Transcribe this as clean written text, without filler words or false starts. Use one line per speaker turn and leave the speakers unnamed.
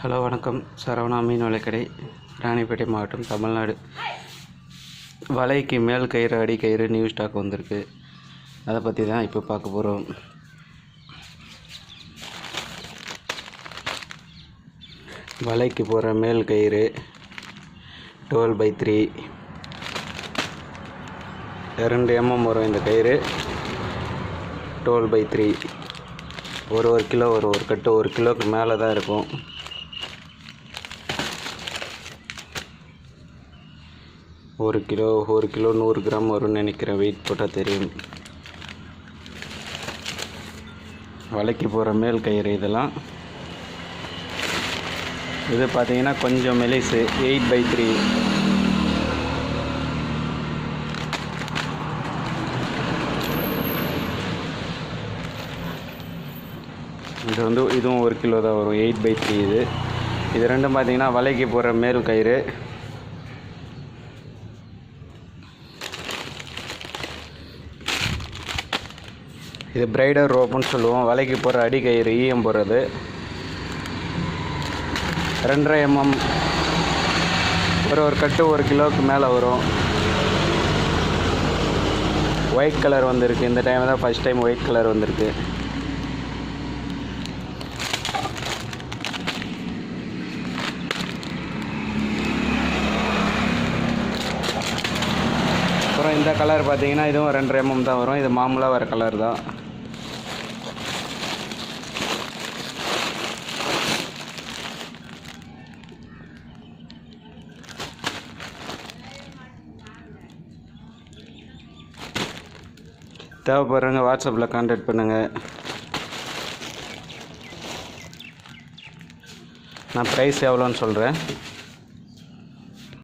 Hello வணக்கம். சரவணா மீன் வலைக்கடை, ராணிப்பேட்டை மாவட்டம், தமிழ்நாடு. வலைக்கு மேல் கயிறு, அடி கயிறு நியூ ஸ்டாக் வந்திருக்கு. அதை பற்றி தான் இப்போ பார்க்க போகிறோம். வலைக்கு போகிற மேல் கயிறு 12/3 2 mm வரும். இந்த கயிறு 12/3 ஒரு கிலோ வரும். ஒரு கட்டு 1 கிலோவுக்கு மேலே தான் இருக்கும். ஒரு கிலோ 100 கிராம் வரும்னு நினைக்கிறேன். வெயிட் போட்டால் தெரியும். வலைக்கு போகிற மேல் கயிறு இதெல்லாம். இது பார்த்தீங்கன்னா கொஞ்சம் மெலிசு 8/3. இதுவும் 1 கிலோ தான் வரும். 8/3 இது ரெண்டும் பார்த்தீங்கன்னா வலைக்கு போகிற மேல் கயிறு. இது பிரைடர் ரோப்புன்னு சொல்லுவோம். வலைக்கு போகிற அடி கயிறு ஈயம் போடுறது 2.5 mm. ஒரு கட்டு 1 கிலோவுக்கு மேலே வரும். ஒயிட் கலர் வந்திருக்கு. இந்த டைம் தான் ஃபஸ்ட் டைம் ஒயிட் கலர் வந்திருக்கு. அப்புறம் இந்த கலர் பார்த்தீங்கன்னா இதுவும் 2.5 mm தான் வரும். இது மாமூலாக வர கலர் தான். தேவைப்படுறவங்க வாட்ஸ்அப்பில் கான்டாக்ட் பண்ணுங்கள். நான் ப்ரைஸ் எவ்வளோன்னு சொல்கிறேன்.